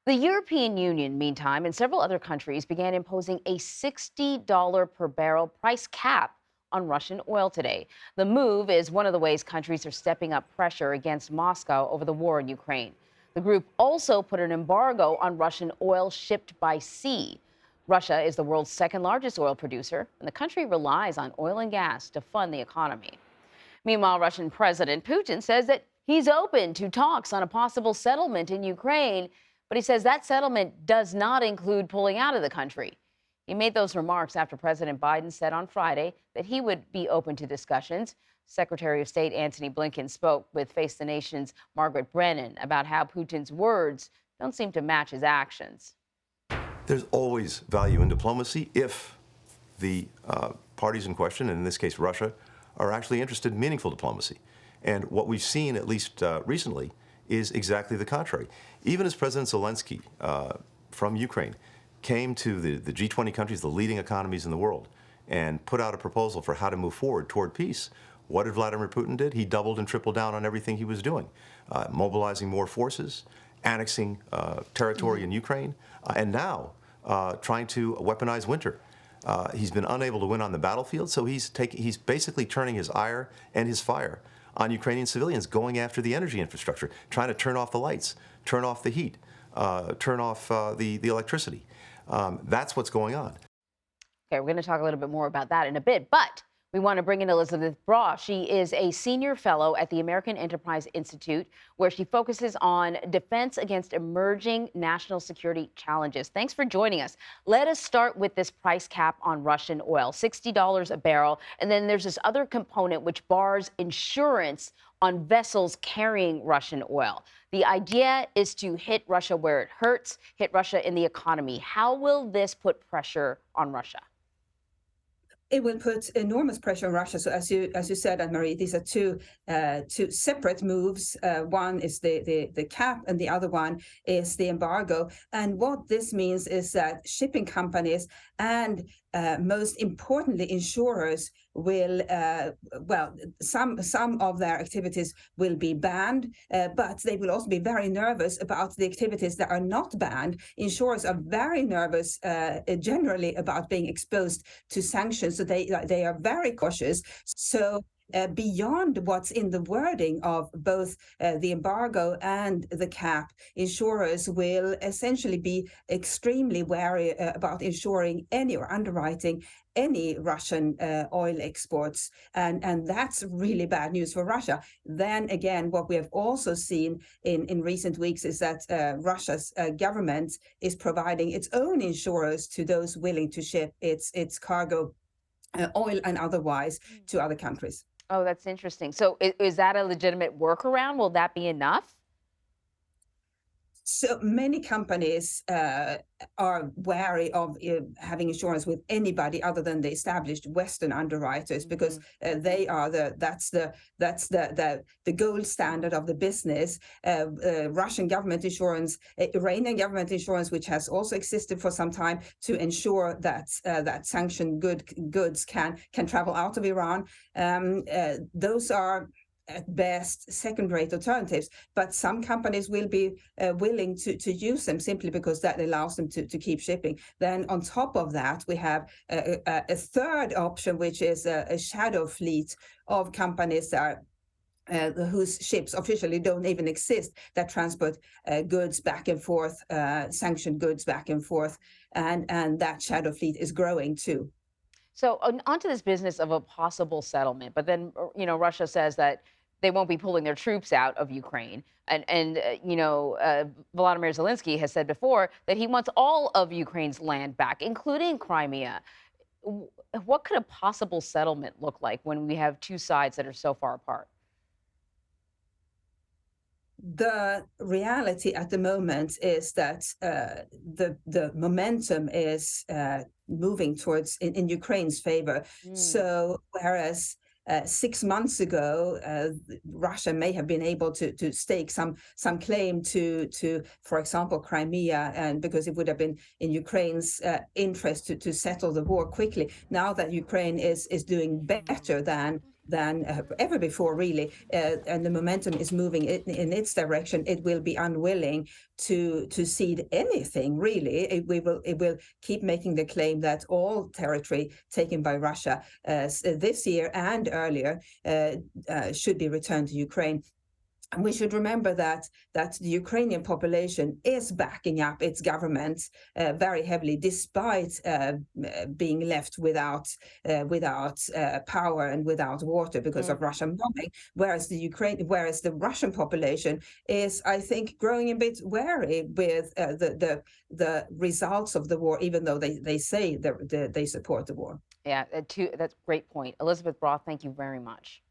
The European Union, meantime, and several other countries began imposing a $60 per barrel price cap on Russian oil today. The move is one of the ways countries are stepping up pressure against Moscow over the war in Ukraine. The group also put an embargo on Russian oil shipped by sea. Russia is the world's second largest oil producer, and the country relies on oil and gas to fund the economy. Meanwhile, Russian President Putin says that he's open to talks on a possible settlement in Ukraine, but he says that settlement does not include pulling out of the country. He made those remarks after President Biden said on Friday that he would be open to discussions. Secretary of State Antony Blinken spoke with Face the Nation's Margaret Brennan about how Putin's words don't seem to match his actions. There's always value in diplomacy if the parties in question, and in this case Russia, are actually interested in meaningful diplomacy. And what we've seen, at least recently, is exactly the contrary. Even as President Zelensky from Ukraine came to the G20 countries, the leading economies in the world, and put out a proposal for how to move forward toward peace, what did Vladimir Putin do? He doubled and tripled down on everything he was doing, mobilizing more forces, annexing territory in Ukraine, and now trying to weaponize winter. He's been unable to win on the battlefield, so he's basically turning his ire and his fire on Ukrainian civilians, going after the energy infrastructure, trying to turn off the lights, turn off the heat, turn off the electricity. That's what's going on. Okay, we're going to talk a little bit more about that in a bit, but we want to bring in Elisabeth Braw. She is a senior fellow at the American Enterprise Institute, where she focuses on defense against emerging national security challenges. Thanks for joining us. Let us start with this price cap on Russian oil, $60 a barrel. And then there's this other component which bars insurance on vessels carrying Russian oil. The idea is to hit Russia where it hurts, hit Russia in the economy. How will this put pressure on Russia? It will put enormous pressure on Russia. So as you said, Anne-Marie, these are two separate moves. One is the cap, and the other one is the embargo. And what this means is that shipping companies and most importantly, insurers will, some of their activities will be banned, but they will also be very nervous about the activities that are not banned. Insurers are very nervous generally about being exposed to sanctions, so they are very cautious. So beyond what's in the wording of both the embargo and the cap, insurers will essentially be extremely wary about insuring any or underwriting any Russian oil exports. And that's really bad news for Russia. Then again, what we have also seen in recent weeks is that Russia's government is providing its own insurers to those willing to ship its cargo, oil and otherwise, to other countries. Oh, that's interesting. So is that a legitimate workaround? Will that be enough? So many companies are wary of having insurance with anybody other than the established Western underwriters, because they are that's the gold standard of the business. Russian government insurance, Iranian government insurance, which has also existed for some time to ensure that that sanctioned goods can travel out of Iran. Those are at best second-rate alternatives, but some companies will be willing to use them simply because that allows them to keep shipping. Then on top of that, we have a third option, which is a shadow fleet of companies that whose ships officially don't even exist, that transport goods back and forth, sanctioned goods back and forth, and that shadow fleet is growing too. So onto this business of a possible settlement, but then Russia says that they won't be pulling their troops out of Ukraine, and Volodymyr Zelensky has said before that he wants all of Ukraine's land back, including Crimea. What could a possible settlement look like when we have two sides that are so far apart? The reality at the moment is that the momentum is moving towards in Ukraine's favor. So whereas 6 months ago, Russia may have been able to stake some claim to, for example, Crimea, and because it would have been in Ukraine's interest to settle the war quickly. Now that Ukraine is doing better than ever before, really, and the momentum is moving in its direction, it will be unwilling to cede anything, really. It will keep making the claim that all territory taken by Russia this year and earlier should be returned to Ukraine. And we should remember that the Ukrainian population is backing up its government very heavily, despite being left without power and without water because of Russian bombing. Whereas the Russian population is, I think, growing a bit wary with the results of the war, even though they say they support the war. Yeah, that's a great point. Elisabeth Braw, thank you very much.